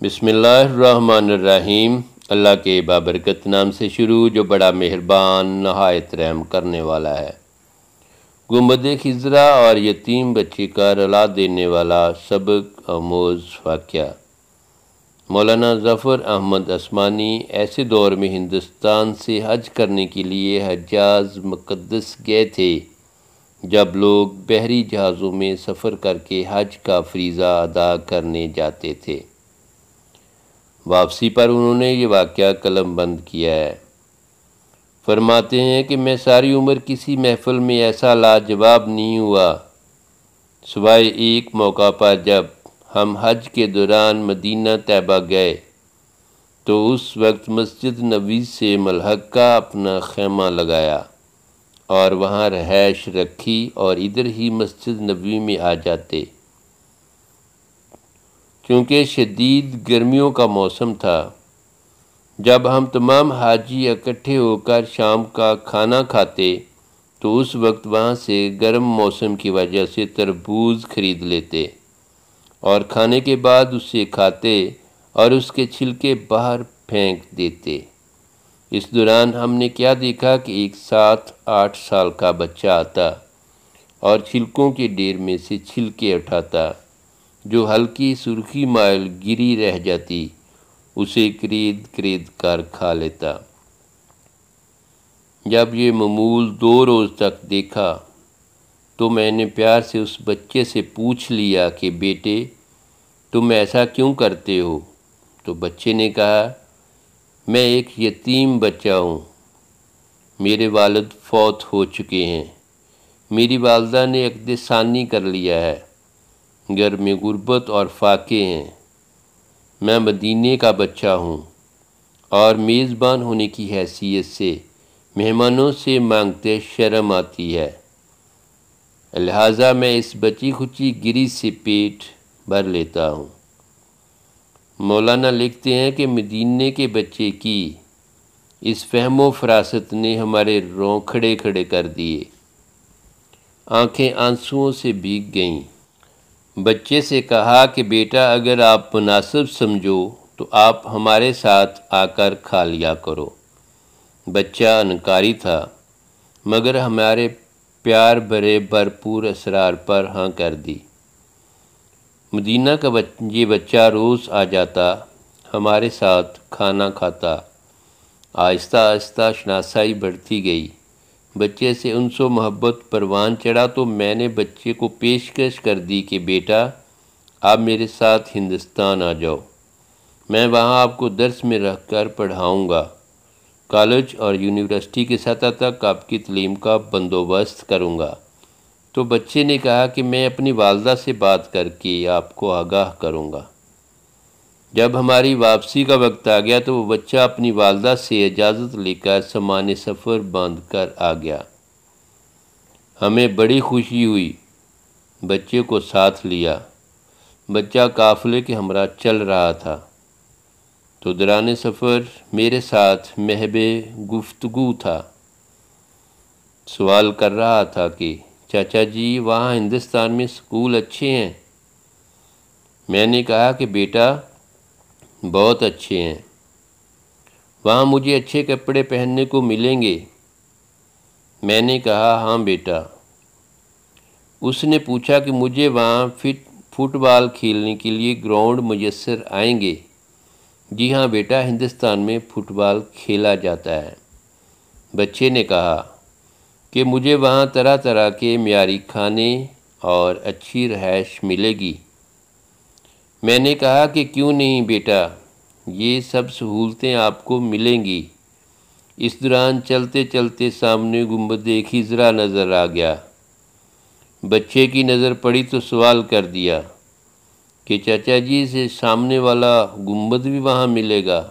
بسم اللہ الرحمن الرحیم۔ اللہ کے بابرکت نام سے شروع جو بڑا مہربان نہایت رحم کرنے والا ہے۔ گنبد خضرا اور یتیم بچے کا رلا دینے والا سبق آموز واقعہ۔ مولانا ظفر احمد عثمانی ایسے دور میں ہندوستان سے حج کرنے کے لیے حجاز مقدس گئے تھے جب لوگ بحری جہازوں میں سفر کر کے حج کا فریضہ ادا کرنے جاتے تھے۔ واپسی پر انہوں نے یہ واقعہ قلم بند کیا ہے۔ فرماتے ہیں کہ میں ساری عمر کسی محفل میں ایسا لاجواب نہیں ہوا سوائے ایک موقع پر جب ہم حج کے دوران مدینہ طیبہ گئے تو اس وقت مسجد نبوی سے ملحقہ اپنا خیمہ لگایا اور وہاں رہائش رکھی اور ادھر ہی مسجد نبوی میں آ جاتے۔ چونکہ شدید گرمیوں کا موسم تھا، جب ہم تمام حاجی اکٹھے ہو کر شام کا کھانا کھاتے تو اس وقت وہاں سے گرم موسم کی وجہ سے تربوز خرید لیتے اور کھانے کے بعد اسے کھاتے اور اس کے چھلکے باہر پھینک دیتے۔ اس دوران ہم نے کیا دیکھا کہ ایک 7-8 سال کا بچہ آتا اور چھلکوں کے ڈھیر میں سے چھلکے اٹھاتا، جو ہلکی سرخی مائل گری رہ جاتی اسے کرید کر کھا لیتا۔ جب یہ معمول 2 روز تک دیکھا تو میں نے پیار سے اس بچے سے پوچھ لیا کہ بیٹے تم ایسا کیوں کرتے ہو؟ تو بچے نے کہا میں ایک یتیم بچہ ہوں، میرے والد فوت ہو چکے ہیں، میری والدہ نے عقد ثانی کر لیا ہے، گھر میں غربت اور فاقے ہیں، میں مدینے کا بچہ ہوں اور میزبان ہونے کی حیثیت سے مہمانوں سے مانگتے شرم آتی ہے، لہٰذا میں اس بچی کھچی گری سے پیٹ بھر لیتا ہوں۔ مولانا لکھتے ہیں کہ مدینے کے بچے کی اس فہم و فراست نے ہمارے رونگ کھڑے کر دیے، آنکھیں آنسوؤں سے بھیگ گئیں۔ بچے سے کہا کہ بیٹا اگر آپ مناسب سمجھو تو آپ ہمارے ساتھ آ کر کھا لیا کرو۔ بچہ انکاری تھا مگر ہمارے پیار بھرے بھرپور اسرار پر ہاں کر دی۔ مدینہ کا یہ بچہ روز آ جاتا، ہمارے ساتھ کھانا کھاتا، آہستہ آہستہ شناسائی بڑھتی گئی، بچے سے انس و محبت پروان چڑھا تو میں نے بچے کو پیشکش کر دی کہ بیٹا آپ میرے ساتھ ہندوستان آ جاؤ، میں وہاں آپ کو درس میں رکھ کر پڑھاؤں گا، کالج اور یونیورسٹی کی سطح تک آپ کی تعلیم کا بندوبست کروں گا۔ تو بچے نے کہا کہ میں اپنی والدہ سے بات کر کے آپ کو آگاہ کروں گا۔ جب ہماری واپسی کا وقت آ گیا تو وہ بچہ اپنی والدہ سے اجازت لے کر سامان سفر باندھ کر آ گیا۔ ہمیں بڑی خوشی ہوئی، بچے کو ساتھ لیا، بچہ قافلے کے ہمراہ چل رہا تھا تو دوران سفر میرے ساتھ محب گفتگو تھا، سوال کر رہا تھا کہ چاچا جی وہاں ہندوستان میں سکول اچھے ہیں؟ میں نے کہا کہ بیٹا بہت اچھے ہیں، وہاں مجھے اچھے کپڑے پہننے کو ملیں گے؟ میں نے کہا ہاں بیٹا۔ اس نے پوچھا کہ مجھے وہاں فٹ بال کھیلنے کے لیے گراؤنڈ میسر آئیں گے؟ جی ہاں بیٹا، ہندوستان میں فٹ بال کھیلا جاتا ہے۔ بچے نے کہا کہ مجھے وہاں طرح طرح کے معیاری کھانے اور اچھی رہائش ملے گی؟ میں نے کہا کہ کیوں نہیں بیٹا، یہ سب سہولتیں آپ کو ملیں گی۔ اس دوران چلتے چلتے سامنے گنبد خضرا نظر آ گیا۔ بچے کی نظر پڑی تو سوال کر دیا کہ چاچا جی سے سامنے والا گنبد بھی وہاں ملے گا؟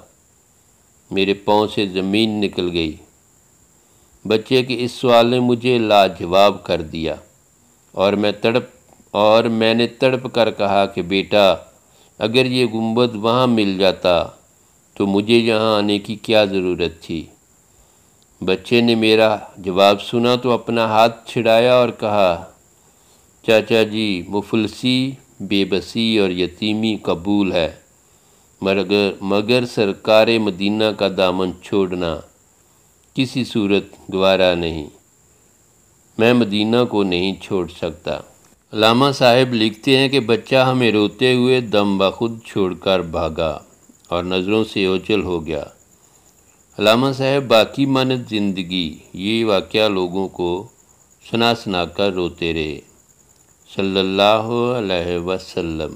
میرے پاؤں سے زمین نکل گئی۔ بچے کے اس سوال نے مجھے لاجواب کر دیا اور میں نے تڑپ کر کہا کہ بیٹا اگر یہ گنبد وہاں مل جاتا تو مجھے یہاں آنے کی کیا ضرورت تھی؟ بچے نے میرا جواب سنا تو اپنا ہاتھ چھڑایا اور کہا چاچا جی مفلسی، بے بسی اور یتیمی قبول ہے، مگر سرکار مدینہ کا دامن چھوڑنا کسی صورت گوارا نہیں، میں مدینہ کو نہیں چھوڑ سکتا۔ علامہ صاحب لکھتے ہیں کہ بچہ ہمیں روتے ہوئے دم بخود چھوڑ کر بھاگا اور نظروں سے اوجھل ہو گیا۔ علامہ صاحب باقی مانت زندگی یہ واقعہ لوگوں کو سنا کر روتے رہے۔ صلی اللہ علیہ وسلم۔